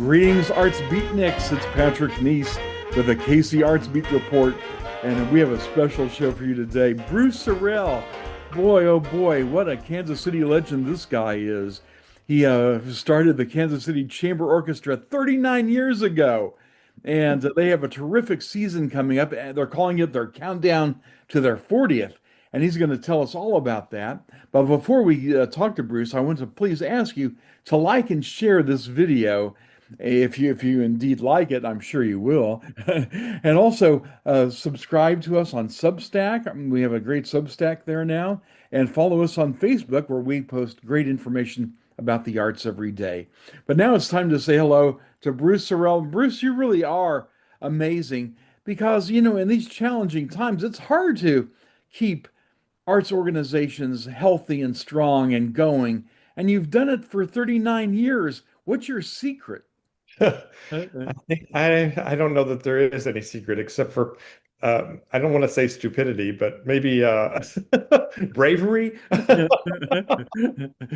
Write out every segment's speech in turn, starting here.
Greetings, Arts Beatniks. It's Patrick Neese with the KC Arts Beat Report, and we have a special show for you today. Bruce Sorrell, boy, oh boy, what a Kansas City legend this guy is. He started the Kansas City Chamber Orchestra 39 years ago, and they have a terrific season coming up. And they're calling it their countdown to their 40th, and he's going to tell us all about that. But before we talk to Bruce, I want to please ask you to like and share this video if you indeed like it. I'm sure you will. And also subscribe to us on Substack. We have a great Substack there now. And follow us on Facebook, where we post great information about the arts every day. But now it's time to say hello to Bruce Sorrell. Bruce, you really are amazing because, in these challenging times, it's hard to keep arts organizations healthy and strong and going. And you've done it for 39 years. What's your secret? I don't know that there is any secret except for I don't want to say stupidity, but maybe bravery.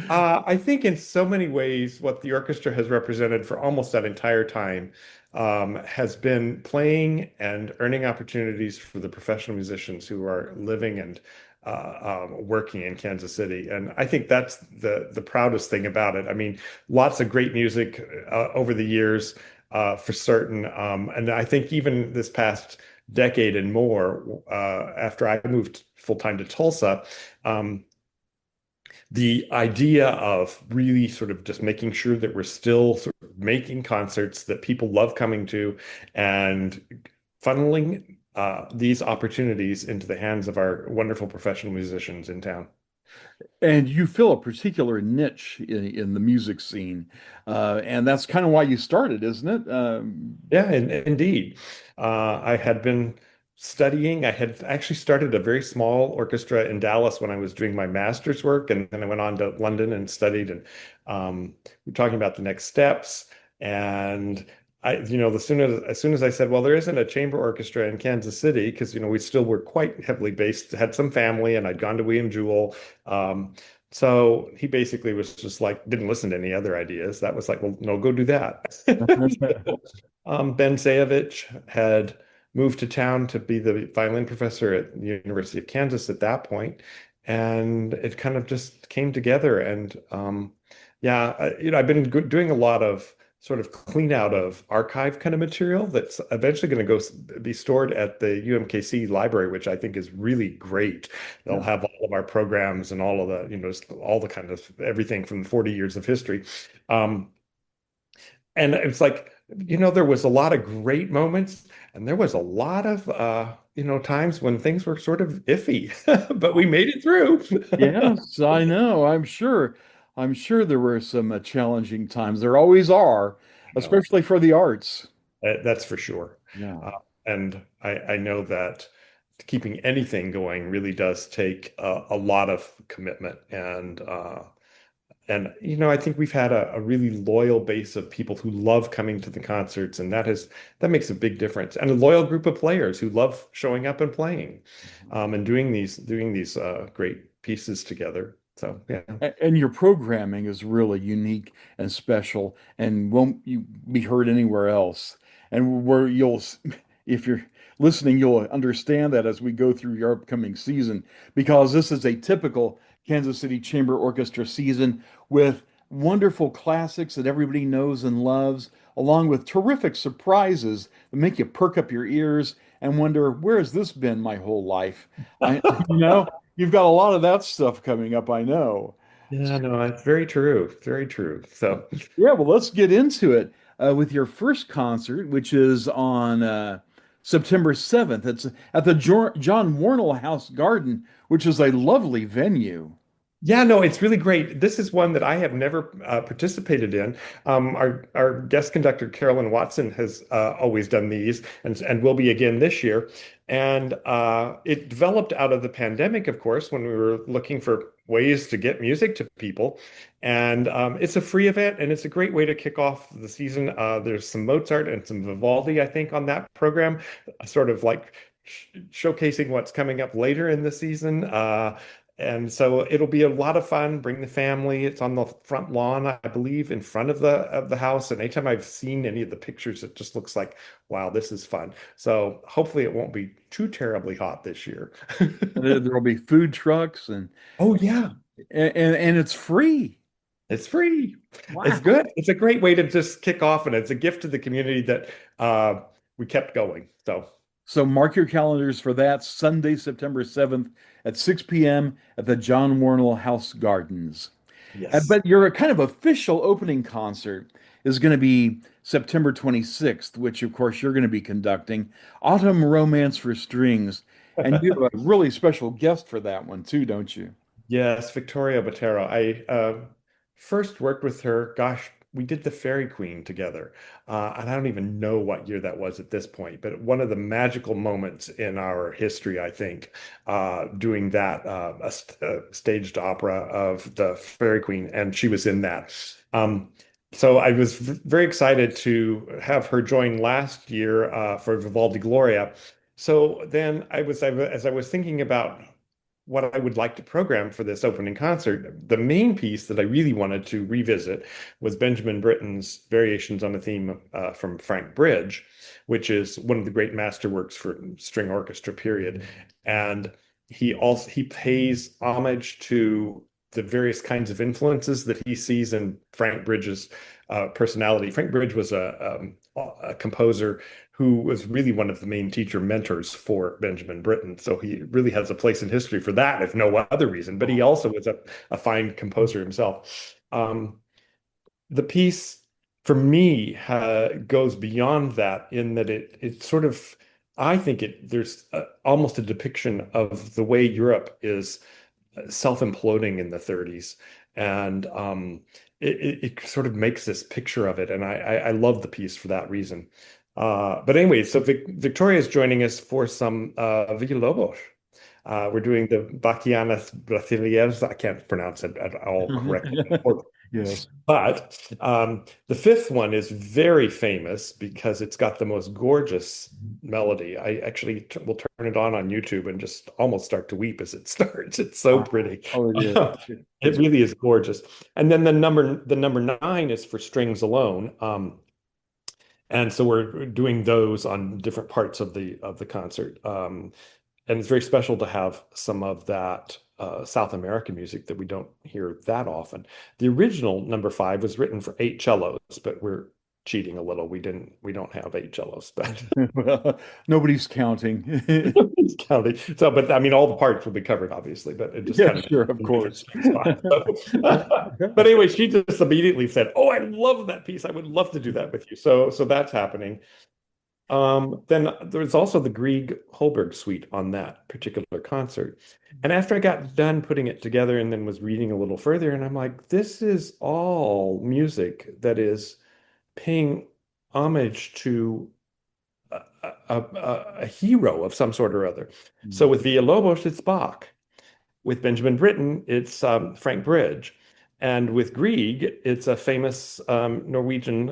I think in so many ways, what the orchestra has represented for almost that entire time has been playing and earning opportunities for the professional musicians who are living and working in Kansas City. And I think that's the proudest thing about it. I mean, lots of great music over the years, for certain. And I think even this past decade and more, after I moved full time to Tulsa, the idea of really sort of just making sure that we're still sort of making concerts that people love coming to and funneling these opportunities into the hands of our wonderful professional musicians in town. And you fill a particular niche in the music scene. And that's kind of why you started, isn't it? Yeah, indeed. I had been studying. I had actually started a very small orchestra in Dallas when I was doing my master's work, and then I went on to London and studied. And we're talking about the next steps. And as soon as I said, well, there isn't a chamber orchestra in Kansas City, because we still were quite heavily based, had some family, and I'd gone to William Jewell. So he basically was just like, didn't listen to any other ideas. That was like, well, no, go do that. Ben Sayevich had moved to town to be the violin professor at the University of Kansas at that point, and it kind of just came together. And yeah, I've been doing a lot of sort of clean out of archive kind of material that's eventually going to go be stored at the UMKC library, which I think is really great. They'll Yeah. have all of our programs and all of the, just all the kind of everything from 40 years of history. Um, and it's like, there was a lot of great moments, and there was a lot of, times when things were sort of iffy, but we made it through. Yes, I know. I'm sure. I'm sure there were some challenging times. There always are, No, especially for the arts. that's for sure. Yeah. Uh, and I know that keeping anything going really does take a lot of commitment. And I think we've had a really loyal base of people who love coming to the concerts, and that makes a big difference. And a loyal group of players who love showing up and playing, and doing these great pieces together. So yeah. And your programming is really unique and special and won't you be heard anywhere else. And where if you're listening, you'll understand that as we go through your upcoming season, because this is a typical Kansas City Chamber Orchestra season with wonderful classics that everybody knows and loves, along with terrific surprises that make you perk up your ears and wonder, where has this been my whole life? You know, you've got a lot of that stuff coming up, I know. Yeah, no, it's very true. Very true. So Yeah, well, let's get into it with your first concert, which is on September 7th. It's at the John Warnell House Garden, which is a lovely venue. yeah, no, it's really great. This is one that I have never participated in. Our guest conductor Carolyn Watson has always done these, and will be again this year. And it developed out of the pandemic, of course, when we were looking for ways to get music to people. And it's a free event, and it's a great way to kick off the season. There's some Mozart and some Vivaldi, I think, on that program, sort of like showcasing what's coming up later in the season. And so it'll be a lot of fun. Bring the family. It's on the front lawn, I believe, in front of the house. And anytime I've seen any of the pictures, it just looks like, wow, this is fun. So hopefully it won't be too terribly hot this year. There'll be food trucks Oh yeah, and it's free. it's free. It's Wow. good. It's a great way to just kick off, and it's a gift to the community that we kept going. So So mark your calendars for that Sunday, September 7th at 6 p.m. at the John Warnell House Gardens. yes. But your kind of official opening concert is going to be September 26th, which of course you're going to be conducting Autumn Romance for Strings. And you have a really special guest for that one too, don't you? Yes, Victoria Botero. I first worked with her. Gosh, we did the Fairy Queen together. And I don't even know what year that was at this point, but one of the magical moments in our history, I think, doing that, a staged opera of the Fairy Queen, and she was in that. Um, so I was very excited to have her join last year for Vivaldi Gloria. So then as I was thinking about what I would like to program for this opening concert, the main piece that I really wanted to revisit was Benjamin Britten's Variations on a Theme from Frank Bridge, which is one of the great masterworks for string orchestra period. And he pays homage to the various kinds of influences that he sees in Frank Bridge's personality. Frank Bridge was a composer who was really one of the main teacher mentors for Benjamin Britten. So he really has a place in history for that, if no other reason. But he also was a fine composer himself. The piece for me goes beyond that in that it sort of I think there's almost a depiction of the way Europe is self-imploding in the 30s. And it sort of makes this picture of it. And I love the piece for that reason. But anyway, so Victoria is joining us for some Villa-Lobos. We're doing the Bachianas Brasileiras. I can't pronounce it at all correctly. Yes. But the fifth one is very famous because it's got the most gorgeous melody. I actually will turn it on YouTube and just almost start to weep as it starts. It's so Wow. pretty. Oh, it is. It It's really is gorgeous. And then the number nine is for strings alone. And so we're doing those on different parts of the concert. And it's very special to have some of that South American music that we don't hear that often. The original number five was written for eight cellos, but we're cheating a little. We don't have eight cellos, but well, nobody's counting. it's counting. So, but I mean, all the parts will be covered, obviously, but it just Yeah, kind of sure, of in different course. sweet spots. So, but anyway, she just immediately said, "Oh, I love that piece. I would love to do that with you." So that's happening. Then there's also the Grieg Holberg suite on that particular concert. And after I got done putting it together and then was reading a little further, and I'm like, this is all music that is paying homage to a hero of some sort or other. So with Villa-Lobos, it's Bach. With Benjamin Britten, it's Frank Bridge. And with Grieg, it's a famous Norwegian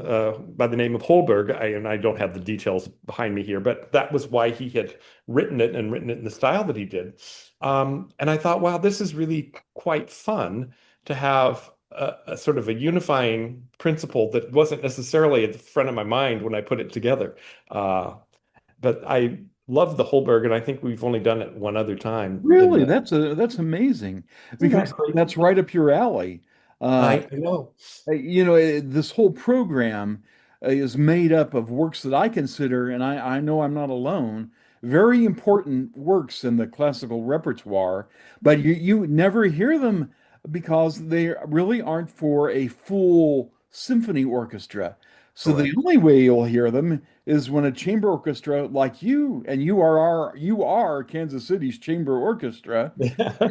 by the name of Holberg. And I don't have the details behind me here, but that was why he had written it and written it in the style that he did. And I thought, wow, this is really quite fun to have a sort of a unifying principle that wasn't necessarily at the front of my mind when I put it together. But I love the Holberg, and I think we've only done it one other time in Really, the. that's amazing Isn't that because crazy? that's right up your alley. Uh, I know. this whole program is made up of works that I consider, and I know I'm not alone, very important works in the classical repertoire, but you never hear them because they really aren't for a full symphony orchestra. So the Correct. only way you'll hear them is when a chamber orchestra like you, and you are Kansas City's chamber orchestra,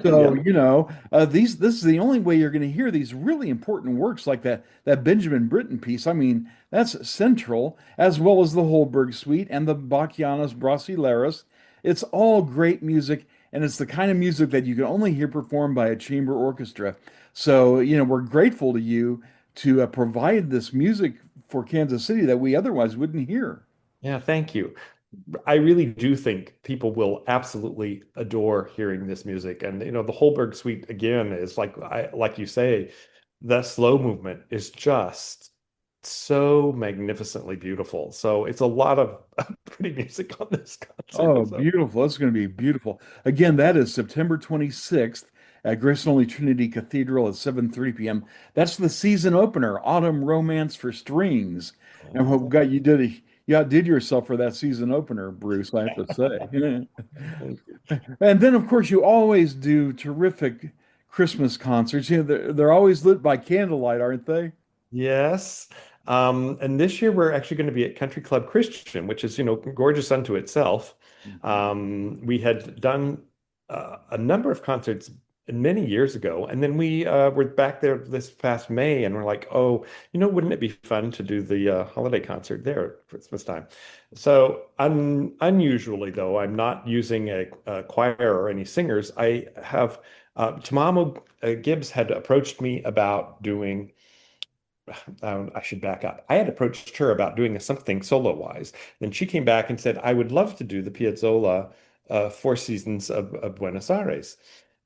so, Yeah. this is the only way you're going to hear these really important works like that Benjamin Britten piece. I mean, that's central, as well as the Holberg Suite and the Bachianas Brasileiras. It's all great music, and it's the kind of music that you can only hear performed by a chamber orchestra. So, we're grateful to you to provide this music for Kansas City that we otherwise wouldn't hear. Yeah, thank you. I really do think people will absolutely adore hearing this music. And the Holberg Suite again is like you say, the slow movement is just so magnificently beautiful. So it's a lot of pretty music on this concert. Oh, So beautiful. That's going to be beautiful. Again, that is September 26th at Grace and Holy Trinity Cathedral at 7:30 p.m. That's the season opener, Autumn Romance for Strings. And what oh, got you outdid yourself for that season opener, Bruce, I have to say. thank you. And then, of course, you always do terrific Christmas concerts. They're always lit by candlelight, aren't they? Yes. And this year we're actually going to be at Country Club Christian, which is, gorgeous unto itself. Mhm. We had done a number of concerts many years ago, and then we were back there this past May, and we're like, oh, wouldn't it be fun to do the holiday concert there at Christmas time? So unusually, though, I'm not using a choir or any singers. I have Tamamo Gibbs had approached me about doing I should back up. I had approached her about doing something solo wise. Then she came back and said, I would love to do the Piazzolla Four Seasons of Buenos Aires.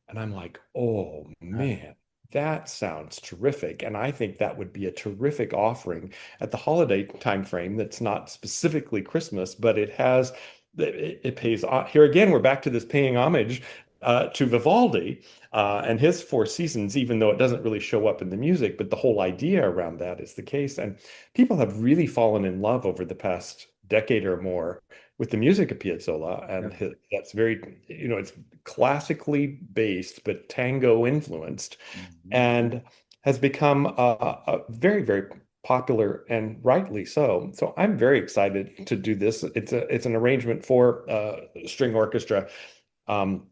And I'm like, oh man, that sounds terrific. And I think that would be a terrific offering at the holiday time frame that's not specifically Christmas, but it pays. Here again, we're back to this paying homage to Vivaldi and his Four Seasons, even though it doesn't really show up in the music, but the whole idea around that is the case. And people have really fallen in love over the past decade or more with the music of Piazzolla, Yeah. and that's very, it's classically based, but tango influenced, Mhm. and has become a very, very popular and rightly so. So I'm very excited to do this. It's an arrangement for string orchestra. Um,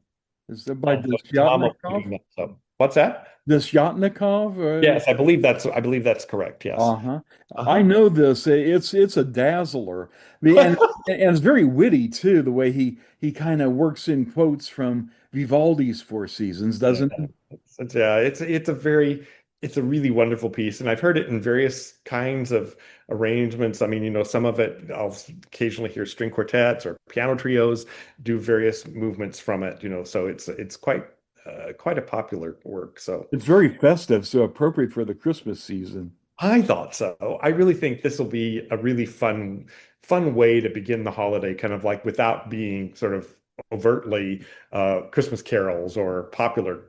Is that by and so Tamamo Dysyotnikov? picking that up. What's that? Dysyotnikov? Yes, I believe that's correct. Yes. Uh-huh. I Uh-huh. know this. It's a dazzler. And it's very witty too, the way he kind of works in quotes from Vivaldi's Four Seasons, Yeah, doesn't he? it's a really wonderful piece, and I've heard it in various kinds of arrangements. I mean, some of it I'll occasionally hear string quartets or piano trios do various movements from it. So it's quite a popular work. So It's very festive, so appropriate for the Christmas season. I thought so. I really think this will be a really fun way to begin the holiday, kind of like without being sort of overtly Christmas carols or popular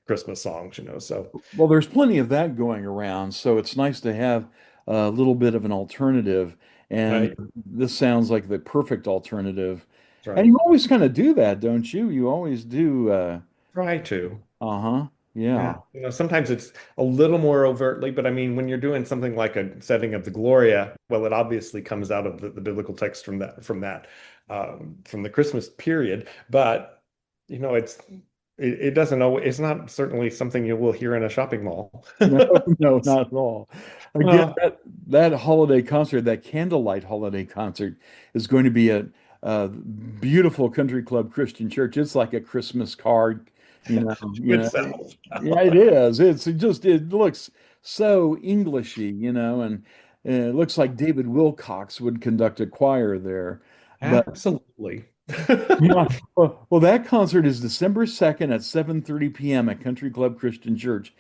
Christmas songs. So, Well, there's plenty of that going around, so it's nice to have a little bit of an alternative. And right, this sounds like the perfect alternative. that's And right. you always kind of do that, don't you? You always do. Try to. Uh-huh. Yeah. Yeah. Sometimes it's a little more overtly, but I mean, when you're doing something like a setting of the Gloria, well, it obviously comes out of the biblical text from the Christmas period. But it doesn't know it's not certainly something you will hear in a shopping mall. No, no, not at all. Again, Uh, that holiday concert, that candlelight holiday concert, is going to be at a beautiful country club Christian church. It's like a Christmas card, you know, you good know. self. Yeah, it is. It looks so Englishy, and it looks like David Wilcox would conduct a choir there. But Absolutely. yeah, well, that concert is December 2nd at 7:30 p.m. at Country Club Christian Church.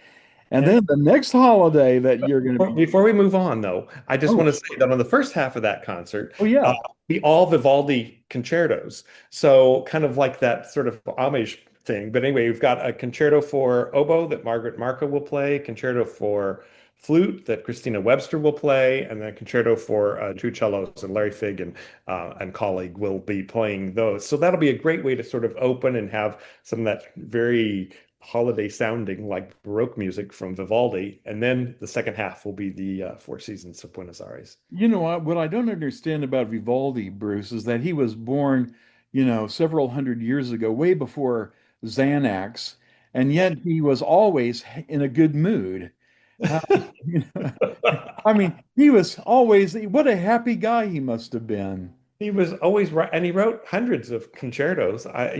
And And then the next holiday that you're going to be, before we move on, though, I just oh, want to say that on the first half of that concert, oh uh, yeah. the all Vivaldi concertos. So kind of like that sort of homage thing. But anyway, we've got a concerto for oboe that Margaret Marca will play, concerto for flute that Christina Webster will play, and then concerto for two cellos, and Larry Figg and colleague will be playing those. So that'll be a great way to sort of open and have some of that very holiday sounding like Baroque music from Vivaldi. And then the second half will be the Four Seasons of Buenos Aires. What I don't understand about Vivaldi, Bruce, is that he was born, several hundred years ago, way before Xanax, and yet he was always in a good mood. How, you know, I mean, he was always, what a happy guy he must have been. he was always right, and he wrote hundreds of concertos. Uh,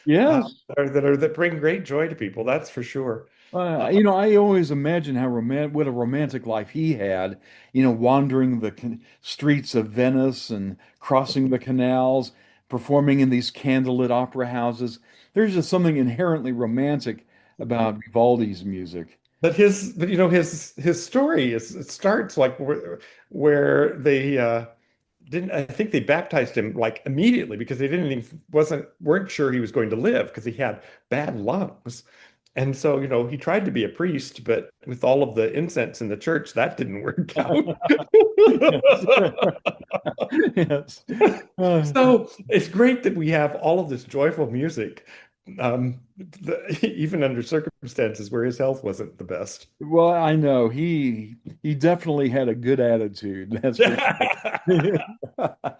Yes. that bring great joy to people. That's for sure. Uh, I always imagine what a romantic life he had, wandering the streets of Venice and crossing the canals, performing in these candlelit opera houses. There's just something inherently romantic about Vivaldi's music. but his story is it starts like where they didn't I think they baptized him like immediately because they didn't even weren't sure he was going to live because he had bad lungs. And so, he tried to be a priest, but with all of the incense in the church, that didn't work out. Yes. Yes. Uh, So it's great that we have all of this joyful music, even under circumstances where his health wasn't the best. well, I know he definitely had a good attitude, that's for sure.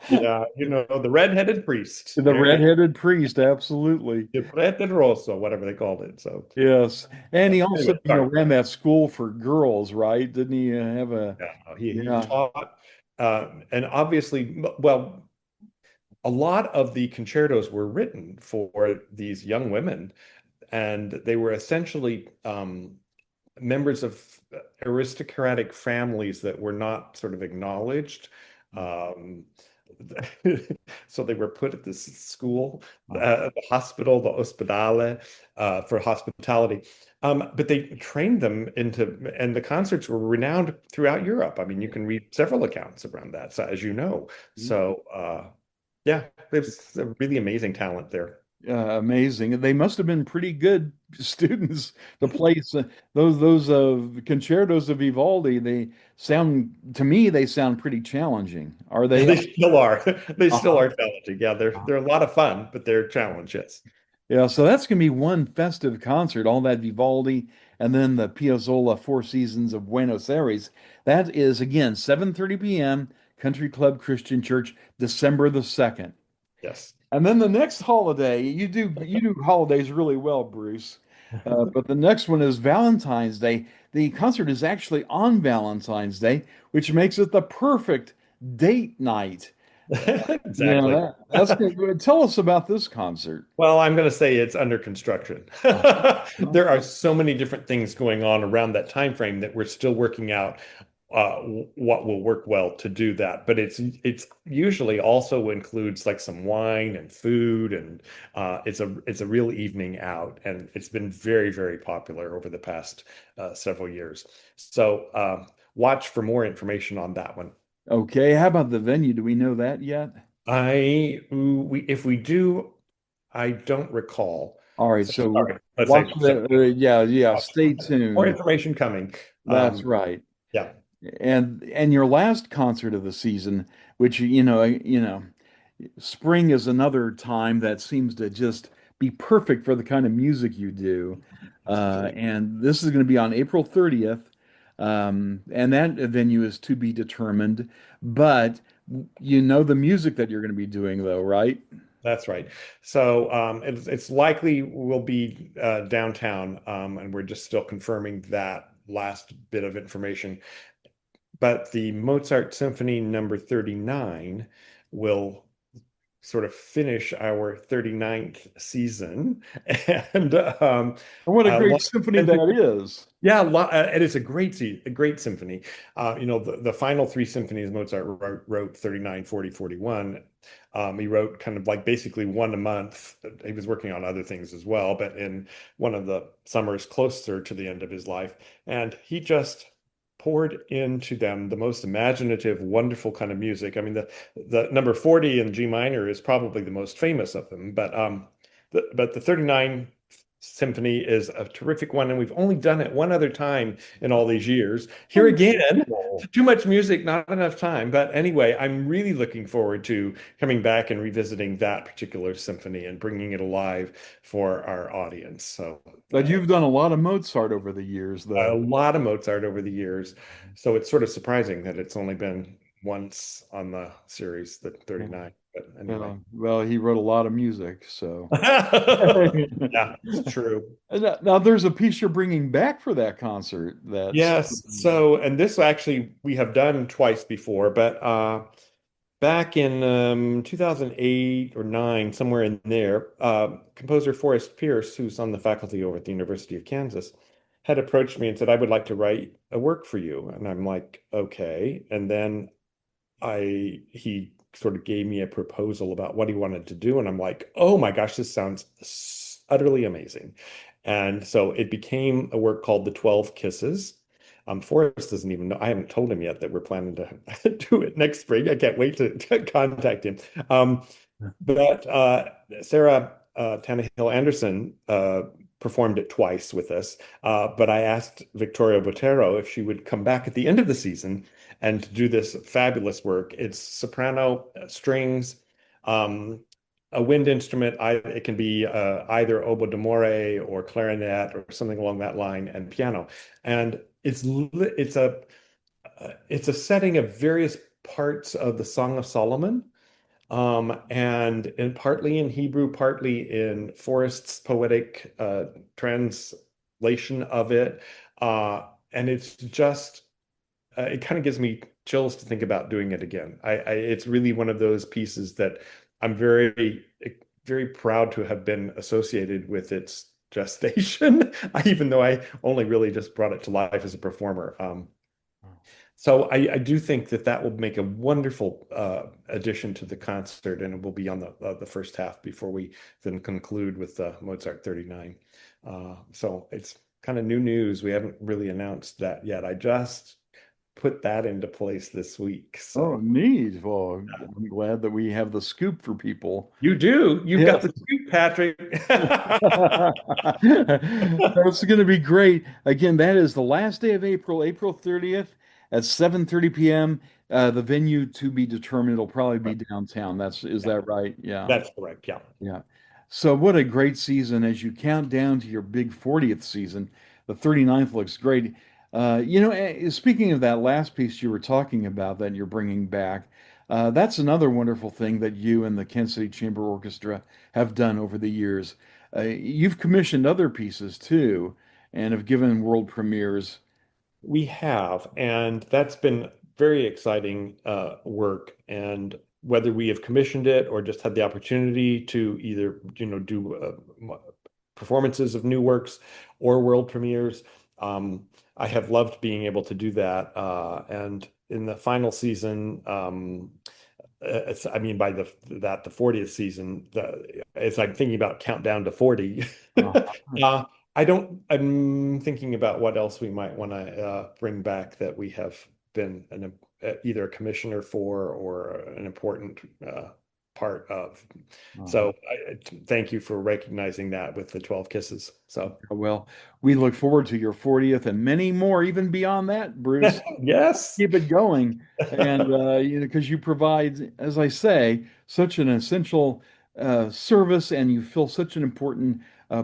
Yeah, the redheaded priest. The redheaded priest, absolutely. Il prete rosso, whatever they called it. So Yes. And he also, anyway, sorry. ran that school for girls, right? Didn't he have a, Yeah, no, he yeah. taught, and obviously, well, a lot of the concertos were written for these young women, and they were essentially members of aristocratic families that were not sort of acknowledged. Um, so they were put at this school, the hospital, the ospedale, for hospitality. But they trained them and the concerts were renowned throughout Europe. I mean, you can read several accounts around that, so, as you know. So, yeah, there's a really amazing talent there. Amazing. They must have been pretty good students to play those concertos of Vivaldi. To me, they sound pretty challenging. Are they? They still are. They still Uh-huh. are challenging. Yeah, they're a lot of fun, but they're challenges. Yeah, so that's gonna be one festive concert, all that Vivaldi, and then the Piazzolla Four Seasons of Buenos Aires. That is again 7:30 p.m. Country Club Christian Church, December the 2nd. Yes. And then the next holiday, you do holidays really well, Bruce. But the next one is Valentine's Day. The concert is actually on Valentine's Day, which makes it the perfect date night. Exactly. That's good. Tell us about this concert. Well, I'm going to say it's under construction. There are so many different things going on around that time frame that we're still working out what will work well to do that. But it's usually also includes like some wine and food, and it's a real evening out, and it's been very, very popular over the past several years. So watch for more information on that one. Okay, how about the venue? Do we know that yet? If we do, I don't recall. All right, So so sorry. Let's watch say so. that. Yeah, yeah, stay More tuned. information coming. That's right. Yeah, And your last concert of the season, which spring is another time that seems to just be perfect for the kind of music you do. And this is going to be on April 30th. And that venue is to be determined. But you know the music that you're going to be doing, though, right? that's right. So it's likely we'll be downtown, and we're just still confirming that last bit of information. But the Mozart Symphony number 39 will sort of finish our 39th season. And And what a uh, great symphony that is. yeah, it is a great symphony. The final three symphonies Mozart wrote 39, 40, 41. He wrote kind of like basically one a month. He was working on other things as well, but in one of the summers closer to the end of his life. And he just poured into them the most imaginative, wonderful kind of music. I mean, the number 40 in G minor is probably the most famous of them, but the 39 symphony is a terrific one, and we've only done it one other time in all these years. Here again, Wonderful. too much music, not enough time. But anyway, I'm really looking forward to coming back and revisiting that particular symphony and bringing it alive for our audience. So, But you've done a lot of Mozart over the years, a though. lot of Mozart over the years. So it's sort of surprising that it's only been once on the series, the 39. But anyway. Well, he wrote a lot of music, so. Yeah, it's true. And now there's a piece you're bringing back for that concert. That's Yes. So, and this actually we have done twice before, but Back in 2008 or 9, somewhere in there, composer Forrest Pierce, who's on the faculty over at the University of Kansas, had approached me and said, I would like to write a work for you. And I'm like, okay. And then he sort of gave me a proposal about what he wanted to do. And I'm like, oh my gosh, this sounds utterly amazing. And so it became a work called The 12 Kisses. Forrest doesn't even know. I haven't told him yet that we're planning to do it next spring. I can't wait to contact him. But Sarah Tannehill Anderson performed it twice with us. But I asked Victoria Botero if she would come back at the end of the season and do this fabulous work. It's soprano, strings, um, a wind instrument. It can be either oboe d'amore or clarinet or something along that line, and piano. And it's a setting of various parts of the Song of Solomon, and partly in Hebrew, partly in Forrest's poetic translation of it. And it's just it kind of gives me chills to think about doing it again. It's really one of those pieces that I'm very proud to have been associated with its gestation, even though I only really just brought it to life as a performer. So I do think that that will make a wonderful addition to the concert, and it will be on the first half before we then conclude with Mozart 39. So it's kind of new news. We haven't really announced that yet. I just put that into place this week. Oh, So neat. Well, I'm glad that we have the scoop for people. you do. You've got Yes. the scoop, Patrick. It's going to be great. Again, that is the last day of April, April 30th at 7:30 p.m. The venue to be determined. It'll probably be downtown. Is Yeah, that right? Yeah. that's correct. Yeah. Yeah. So what a great season as you count down to your big 40th season. The 39th looks great. Speaking of that last piece you were talking about that you're bringing back, that's another wonderful thing that you and the Kansas City Chamber Orchestra have done over the years. You've commissioned other pieces too and have given world premieres. We have, and that's been very exciting work. And whether we have commissioned it or just had the opportunity to either, do performances of new works or world premieres, I have loved being able to do that. And in the final season, I mean, by the 40th season, as I'm thinking about countdown to 40, Uh, I'm thinking about what else we might want to bring back that we have been either a commissioner for or an important part of. uh, So thank you for recognizing that with the 12 Kisses. So well, we look forward to your 40th and many more, even beyond that, Bruce. yes, Keep it going. And because you provide, as I say, such an essential service, and you fill such an important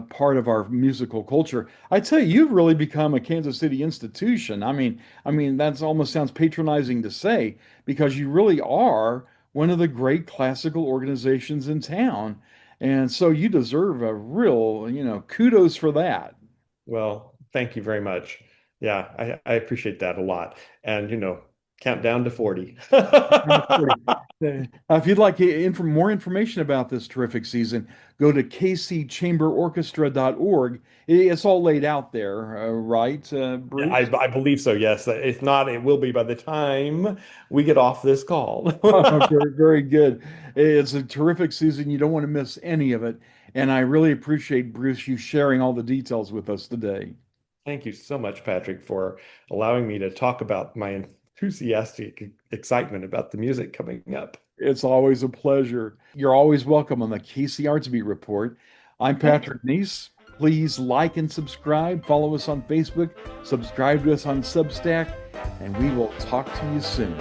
part of our musical culture. I tell you, you've really become a Kansas City institution. I mean, that's almost sounds patronizing to say because you really are one of the great classical organizations in town. And so you deserve a real, kudos for that. well, thank you very much. Yeah, I appreciate that a lot. And count down to 40. Number 40. If you'd like more information about this terrific season, go to kcchamberorchestra.org. It's all laid out there, right, Yeah, Bruce? I believe so, yes. If not, it will be by the time we get off this call. Very, very good. It's a terrific season. You don't want to miss any of it. And I really appreciate, Bruce, you sharing all the details with us today. Thank you so much, Patrick, for allowing me to talk about my enthusiastic excitement about the music coming up. It's always a pleasure. You're always welcome on the KC Arts Beat Report. I'm Thank you. Patrick Neese. Please like and subscribe. Follow us on Facebook. Subscribe to us on Substack. And we will talk to you soon.